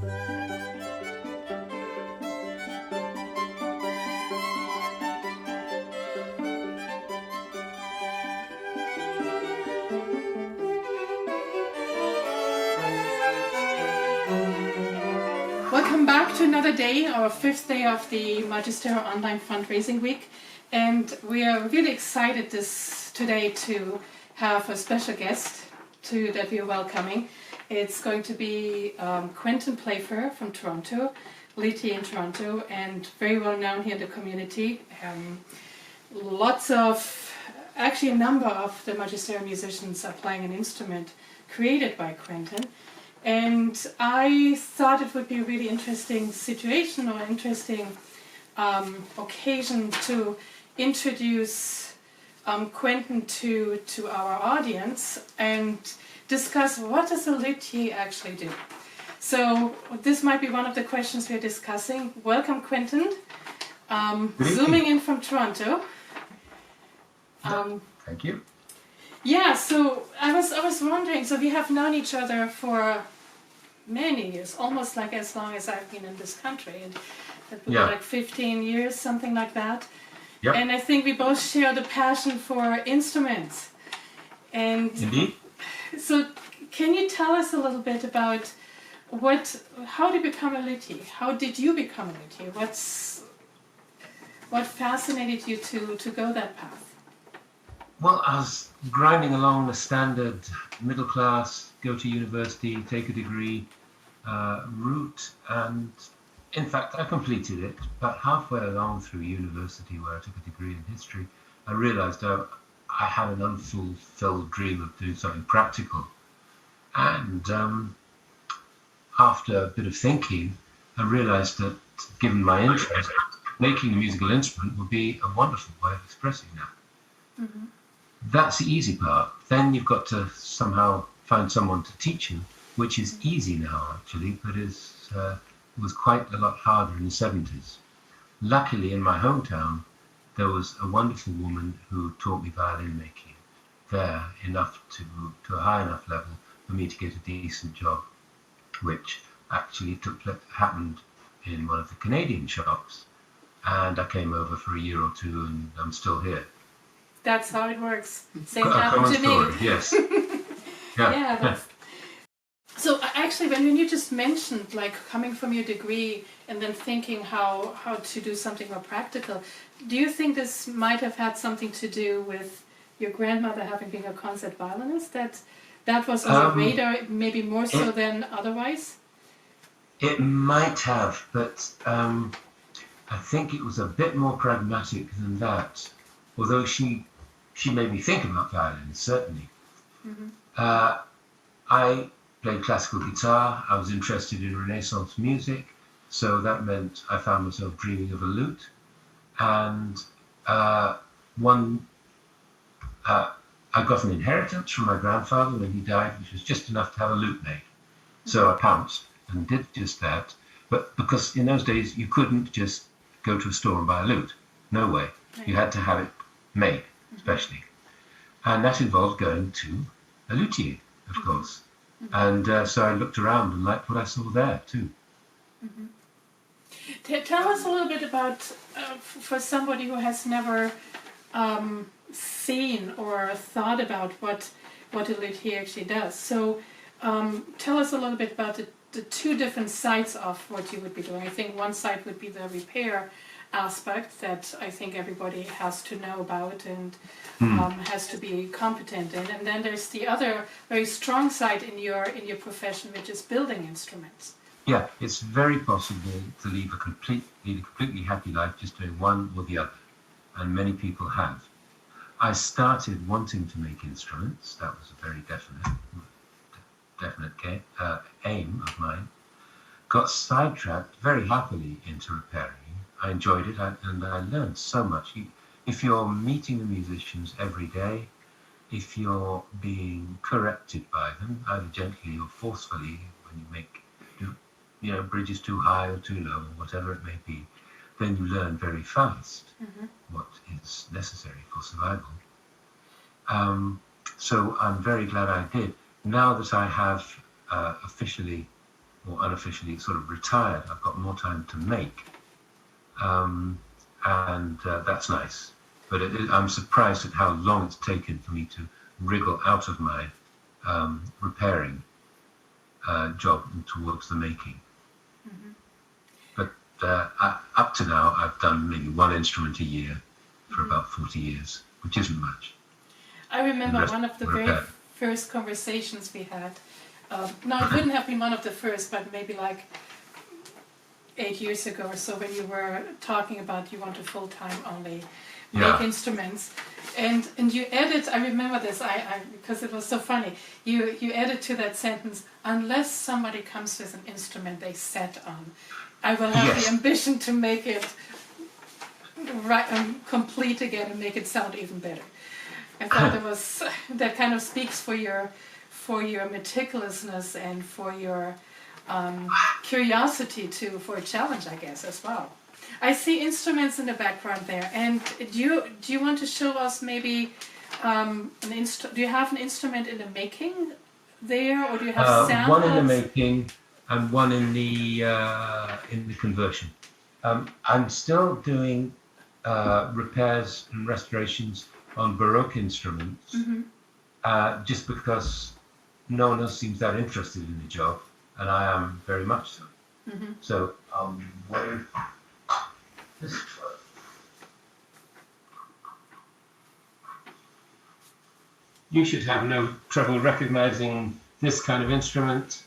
Welcome back to another day, our fifth day of the Magisterra Online Fundraising Week, and we are really excited today to have a special guest that we are welcoming. It's going to be Quentin Playfair from Toronto, Luthier in Toronto, and very well known here in the community. A number of the Magisterra musicians are playing an instrument created by Quentin. And I thought it would be a really interesting situation or interesting occasion to introduce Quentin to our audience and discuss what does a luthier actually do. So this might be one of the questions we're discussing. Welcome, Quentin. Zooming in from Toronto. Thank you. Yeah, so I was wondering, so we have known each other for many years, almost like as long as I've been in this country, and that would be like 15 years, something like that. Yep. And I think we both share the passion for instruments. And indeed. So can you tell us a little bit about how did you become a luthier? How did you become a luthier? What fascinated you to go that path? Well, I was grinding along the standard middle class, go to university, take a degree route, and in fact I completed it. But halfway along through university, where I took a degree in history, I realized I had an unfulfilled dream of doing something practical. And after a bit of thinking, I realized that given my interest, making a musical instrument would be a wonderful way of expressing that. Mm-hmm. That's the easy part. Then you've got to somehow find someone to teach you, which is easy now actually, but was quite a lot harder in the 70s. Luckily in my hometown, there was a wonderful woman who taught me violin making there enough to a high enough level for me to get a decent job, which actually happened in one of the Canadian shops. And I came over for a year or two and I'm still here. That's how it works. Same happened to me. Yes. Yeah. So actually, when you just mentioned like coming from your degree and then thinking how to do something more practical, do you think this might have had something to do with your grandmother having been a concert violinist? That was on the radar, maybe more so than otherwise? It might have, but I think it was a bit more pragmatic than that. Although she made me think about violin, certainly. Mm-hmm. I played classical guitar. I was interested in Renaissance music, so that meant I found myself dreaming of a lute. And I got an inheritance from my grandfather when he died, which was just enough to have a lute made. Mm-hmm. So I pounced and did just that. But because in those days you couldn't just go to a store and buy a lute. No way. Right. You had to have it made, especially. And that involved going to a luthier, of course. Mm-hmm. And so I looked around and liked what I saw there, too. Mm-hmm. Tell us a little bit about, for somebody who has never seen or thought about what a luthier actually does. So tell us a little bit about the two different sides of what you would be doing. I think one side would be the repair aspect that I think everybody has to know about and has to be competent in, and then there's the other very strong side in your profession, which is building instruments. Yeah, it's very possible to lead a completely happy life just doing one or the other, and many people have. I started wanting to make instruments. That was a very definite aim of mine. Got sidetracked very happily into repairing. I enjoyed it, and I learned so much. If you're meeting the musicians every day, if you're being corrected by them, either gently or forcefully, when you make bridges too high or too low, or whatever it may be, then you learn very fast what is necessary for survival. So I'm very glad I did. Now that I have officially or unofficially sort of retired, I've got more time to make. And that's nice. But I'm surprised at how long it's taken for me to wriggle out of my repairing job and towards the making. Mm-hmm. But up to now, I've done maybe one instrument a year for Mm-hmm. about 40 years, which isn't much. I remember one of the very first conversations we had. No, it wouldn't have been one of the first, but maybe like 8 years ago or so, when you were talking about you want to full-time only make instruments, and you added, I remember this, I because it was so funny, you added to that sentence, unless somebody comes with an instrument they sat on, I will have the ambition to make it right, complete again and make it sound even better. I thought that kind of speaks for your meticulousness and for your curiosity for a challenge, I guess, as well. I see instruments in the background there, and do you want to show us maybe do you have an instrument in the making there, or do you have samples? One in the making and one in the conversion. I'm still doing repairs and restorations on Baroque instruments, just because no one else seems that interested in the job, and I am very much so. Mm-hmm. So this. You should have no trouble recognizing this kind of instrument.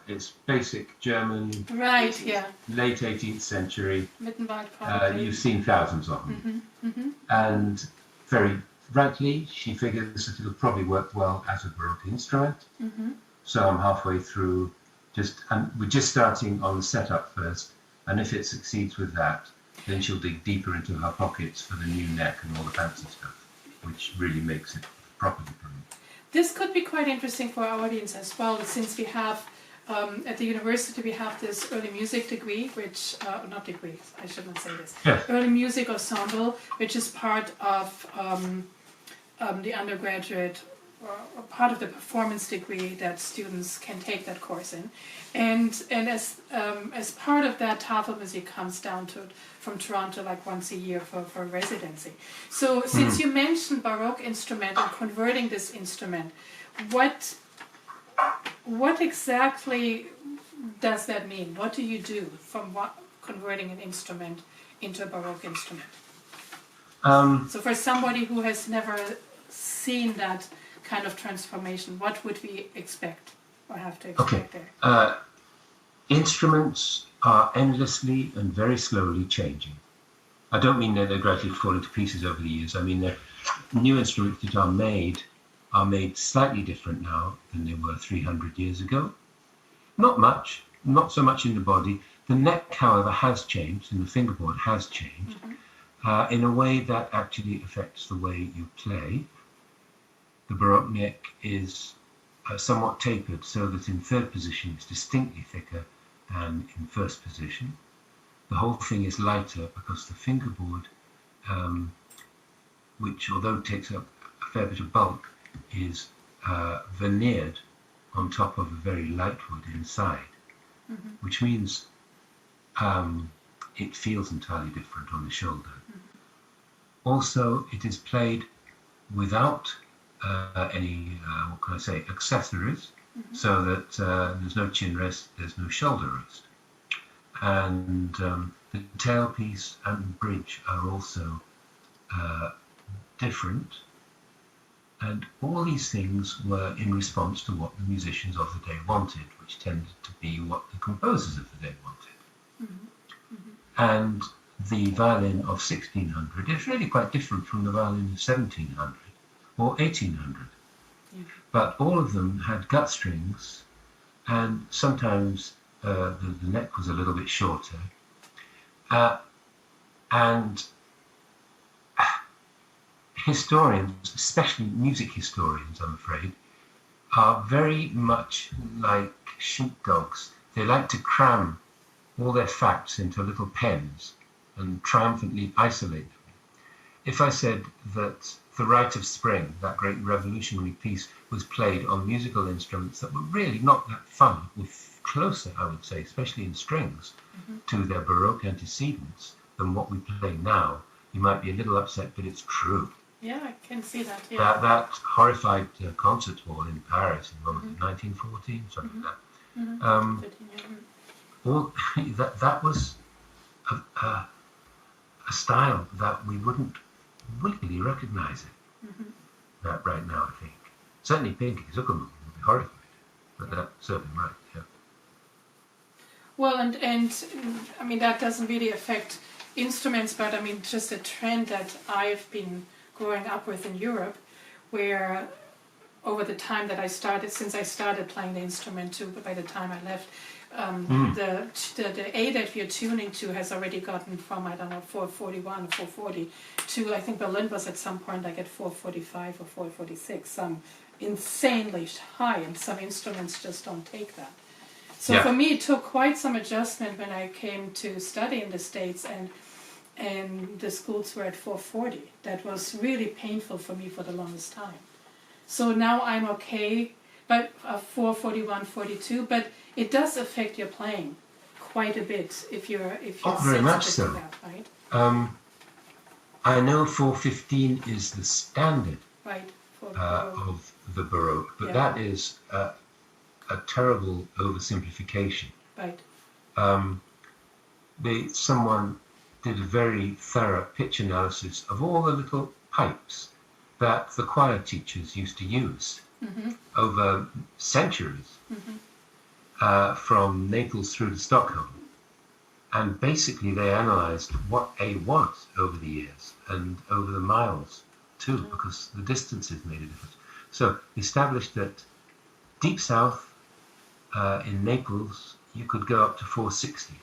It's basic German, right? Yeah. Late 18th century. Mittenwald, probably. You've seen thousands of them. Mm-hmm. Mm-hmm. And very rightly, she figures that it'll probably work well as a Baroque instrument. Mm-hmm. So I'm halfway through, and we're just starting on the setup first. And if it succeeds with that, then she'll dig deeper into her pockets for the new neck and all the fancy stuff, which really makes it properly Baroque. This could be quite interesting for our audience as well, since we have at the university we have this early music degree, which not degree, I shouldn't say this. Yes. Early music ensemble, which is part of the undergraduate or part of the performance degree that students can take that course in, and as part of that, Tafelmusik comes down from Toronto like once a year for residency. So since you mentioned Baroque instrument and converting this instrument, what exactly does that mean? What do you do from converting an instrument into a Baroque instrument? So for somebody who has never seen that kind of transformation, what would we expect or have to expect there? Instruments are endlessly and very slowly changing. I don't mean that they're gradually falling to pieces over the years. I mean the new instruments that are made slightly different now than they were 300 years ago. Not much, not so much in the body. The neck, however, has changed, and the fingerboard has changed in a way that actually affects the way you play. The Baroque neck is somewhat tapered, so that in third position it's distinctly thicker than in first position. The whole thing is lighter because the fingerboard, which although takes up a fair bit of bulk, is veneered on top of a very light wood inside, which means it feels entirely different on the shoulder. Also, it is played without any, accessories, so that there's no chin rest, there's no shoulder rest. And the tailpiece and bridge are also different. And all these things were in response to what the musicians of the day wanted, which tended to be what the composers of the day wanted. And the violin of 1600 is really quite different from the violin of 1700 or 1800. But all of them had gut strings, and sometimes the neck was a little bit shorter. And historians, especially music historians, I'm afraid, are very much like sheepdogs. They like to cram all their facts into little pens and triumphantly isolate them. If I said that The Rite of Spring, that great revolutionary piece, was played on musical instruments that were really not that fun, with closer, I would say, especially in strings, to their Baroque antecedents than what we play now. You might be a little upset, but it's true. Yeah, I can see that. Yeah. That horrified concert hall in Paris in 1914, something like that. 13, yeah. All that was a style that we wouldn't willingly recognise it. That right now, I think. Certainly Pinky Zuckerman would be horrified, but that's certainly right, yeah. Well, and I mean, that doesn't really affect instruments, but I mean, just a trend that I've been growing up with in Europe, where over the time that since I started playing the instrument to by the time I left, the A that you're tuning to has already gotten from, I don't know, 441 or 440 to, I think Berlin was at some point like at 445 or 446, some insanely high, and some instruments just don't take that. So for me, it took quite some adjustment when I came to study in the States, and the schools were at 440. That was really painful for me for the longest time. So now I'm okay, but 441, 42, but it does affect your playing quite a bit if you're very much sensitive so. to that, right? I know 415 is the standard Right. of the Baroque, but that is a terrible oversimplification. Right. Someone did a very thorough pitch analysis of all the little pipes that the choir teachers used to use over centuries, from Naples through to Stockholm. And basically they analysed what A was over the years and over the miles too, because the distances made a difference. So established that deep south in Naples you could go up to 460.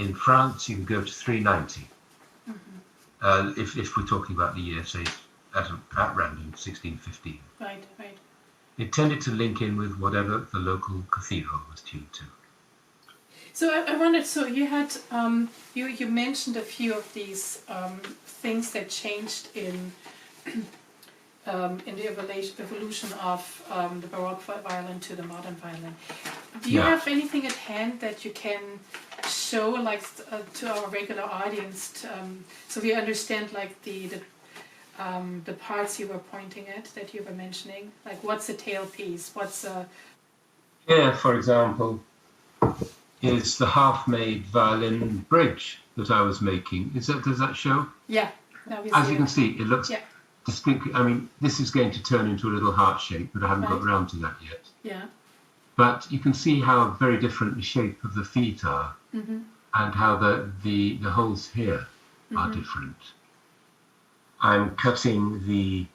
In France you could go to 390. If we're talking about the year, say at random, 1615. Right, right. It tended to link in with whatever the local cathedral was tuned to. So I wondered, so you had, you mentioned a few of these things that changed in the evolution of the Baroque violin to the modern violin. Do you have anything at hand that you can show, like, to our regular audience, so we understand, like, the parts you were pointing at, that you were mentioning? Like, what's a tailpiece? What's a... Here, for example, is the half-made violin bridge that I was making. Does that show? Yeah. Now we As see you can see, it looks distinctly... I mean, this is going to turn into a little heart shape, but I haven't got round to that yet. Yeah. But you can see how very different the shape of the feet are, and how the holes here are different. I'm cutting the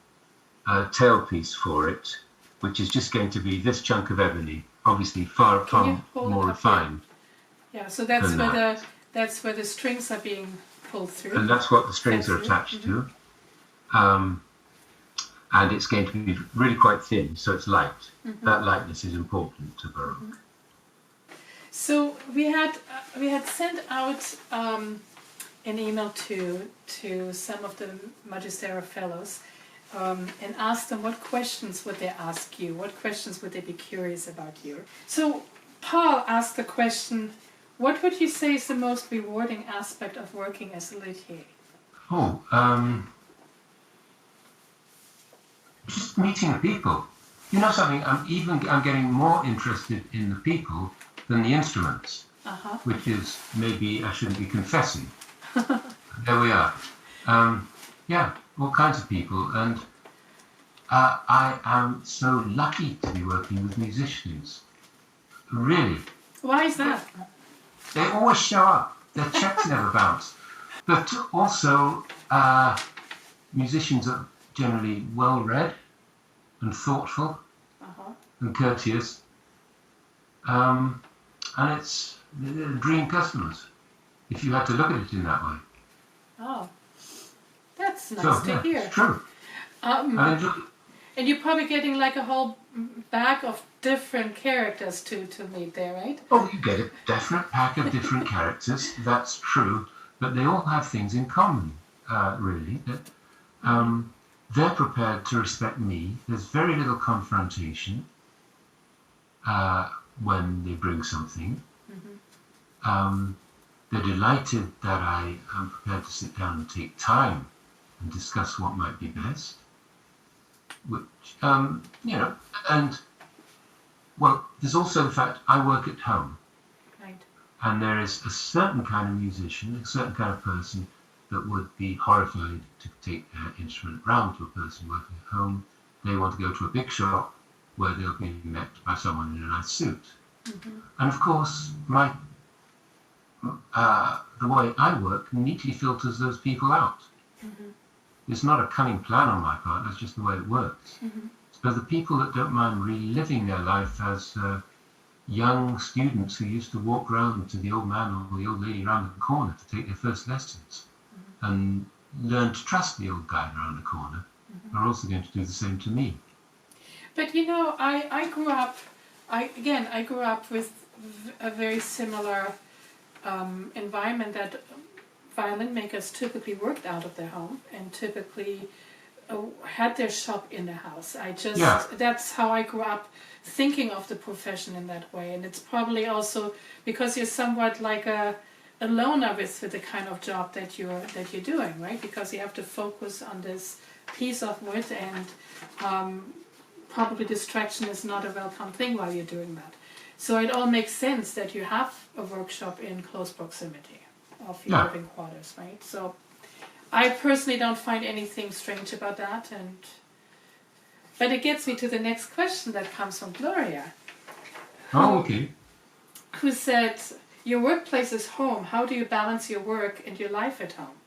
tailpiece for it, which is just going to be this chunk of ebony, obviously far more refined. Yeah, so that's where the strings are being pulled through. And that's what the strings are attached to. And it's going to be really quite thin, so it's light. That lightness is important to Baroque. So we had sent out an email to some of the Magisterra fellows and asked them what questions would they ask you, what questions would they be curious about you. So Paul asked the question, what would you say is the most rewarding aspect of working as a luthier? Just meeting people. You know something, I'm getting more interested in the people than the instruments, which is, maybe I shouldn't be confessing. There we are. All kinds of people, and I am so lucky to be working with musicians. Really. Why is that? They always show up. Their checks never bounce. But also, musicians are generally well-read and thoughtful and courteous. And it's dream customers, if you had to look at it in that way. Oh, that's nice to hear. It's true. And you're probably getting like a whole bag of different characters to meet there, right? Oh, you get a definite pack of different characters, that's true, but they all have things in common, really. That they're prepared to respect me. There's very little confrontation. when they bring something. Mm-hmm. They're delighted that I am prepared to sit down and take time and discuss what might be best. Which, and, well, there's also the fact I work at home. Right. And there is a certain kind of musician, a certain kind of person that would be horrified to take their instrument round to a person working at home. They want to go to a big shop where they'll be met by someone in a nice suit. Mm-hmm. And of course, the way I work neatly filters those people out. Mm-hmm. It's not a cunning plan on my part, that's just the way it works. Mm-hmm. So the people that don't mind reliving their life as young students who used to walk round to the old man or the old lady around the corner to take their first lessons and learn to trust the old guy around the corner are also going to do the same to me. But I grew up, I grew up with a very similar environment that violin makers typically worked out of their home and typically had their shop in the house. That's how I grew up thinking of the profession in that way. And it's probably also because you're somewhat like a loner with the kind of job that you're doing, right? Because you have to focus on this piece of wood, and probably distraction is not a welcome thing while you're doing that. So it all makes sense that you have a workshop in close proximity of your living quarters, right? So I personally don't find anything strange about that, but it gets me to the next question that comes from Gloria. Who said, your workplace is home. How do you balance your work and your life at home?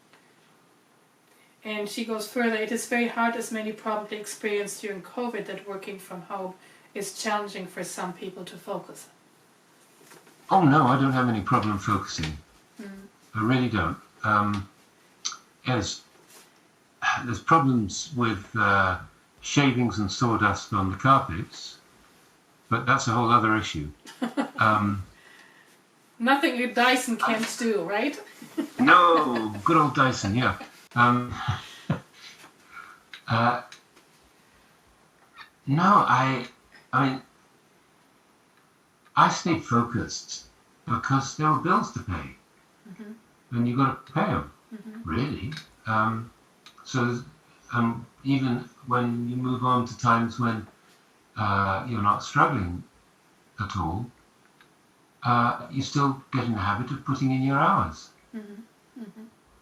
And she goes further, it is very hard, as many probably experienced during COVID, that working from home is challenging for some people to focus. Oh no, I don't have any problem focusing. I really don't. Yes, there's problems with shavings and sawdust on the carpets, but that's a whole other issue. Nothing a Dyson can't do, right? No, good old Dyson, yeah. No, I mean, I stayed focused because there were bills to pay, and you've got to pay them, really. So even when you move on to times when you're not struggling at all, you still get in the habit of putting in your hours.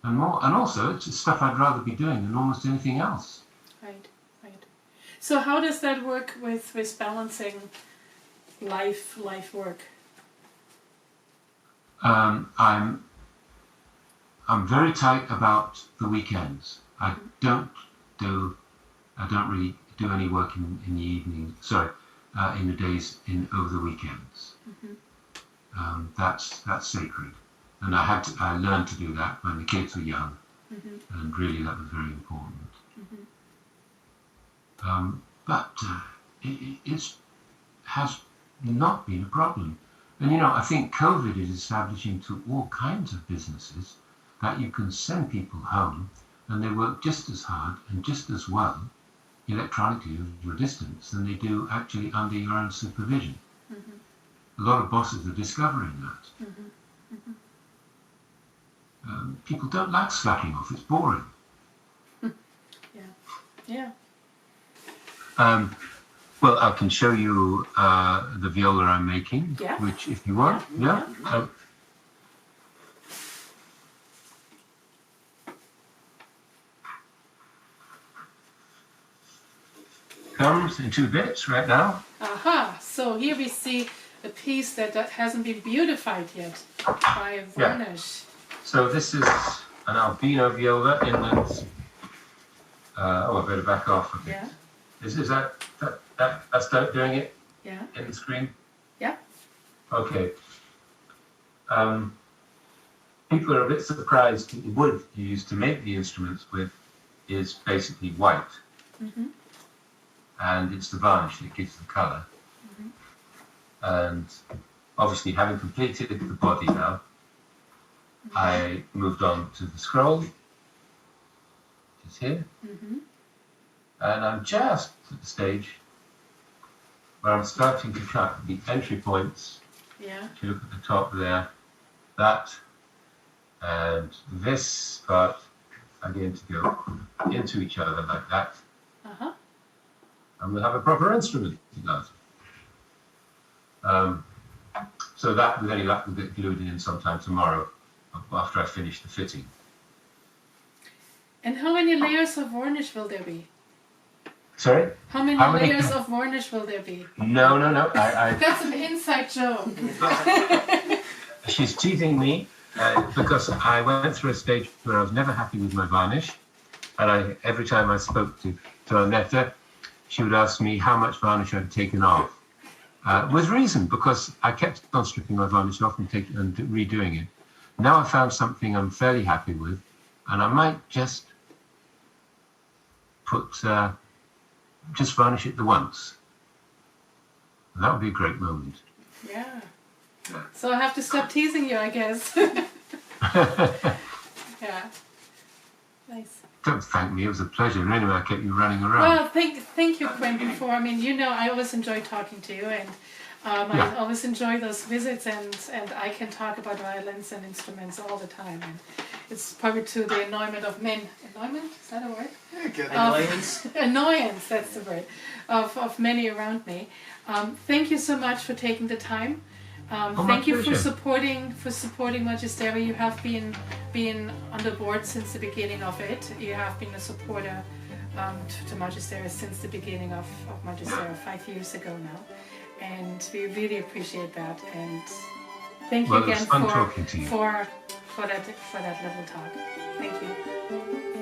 And more, and also it's stuff I'd rather be doing than almost anything else. Right. So how does that work with balancing life work? I'm very tight about the weekends. I don't really do any work in the evening. In the days over the weekends. That's sacred. And I learned to do that when the kids were young, and really that was very important. But it has not been a problem. And I think COVID is establishing to all kinds of businesses that you can send people home and they work just as hard and just as well electronically over a distance than they do actually under your own supervision. A lot of bosses are discovering that. People don't like slacking off, it's boring. Yeah. Well, I can show you the viola I'm making, which if you want, comes in 2 bits right now. Aha, so here we see a piece that hasn't been beautified yet by a varnish. So this is an albino viola in that. I better back off a bit. Yeah. Is that's doing it? Yeah. In the screen? Yeah. Okay. People are a bit surprised that the wood you use to make the instruments with is basically white. And it's the varnish that gives the colour. And obviously, having completed the body now, I moved on to the scroll, which is here. And I'm just at the stage where I'm starting to cut the entry points. Yeah. If you look at the top there, that and this part are going to go into each other like that. Uh-huh. And we'll have a proper instrument. So that, with any luck, will get glued in sometime tomorrow after I finish the fitting. And how many layers of varnish will there be? Sorry? How many layers of varnish will there be? No. That's an inside joke. She's teasing me because I went through a stage where I was never happy with my varnish. And every time I spoke to Annette, she would ask me how much varnish I'd taken off. With reason, because I kept on stripping my varnish off and redoing it. Now I found something I'm fairly happy with, and I might just just varnish it the once. That would be a great moment. Yeah. So I have to stop teasing you, I guess. Yeah. Nice. Don't thank me, it was a pleasure. Anyway, I kept you running around. Well, thank you, Quentin, for, I mean, I always enjoy talking to you, and I always enjoy those visits, and I can talk about violins and instruments all the time, and it's probably to the annoyment of men. Annoyment? Is that a word? Annoyance. Annoyance, that's the word, of many around me. Thank you so much for taking the time. Thank you for supporting Magisterra. You have been on the board since the beginning of it. You have been a supporter to Magisterra since the beginning of Magisterra 5 years ago now, and we really appreciate that. And thank you again for that little talk. Thank you.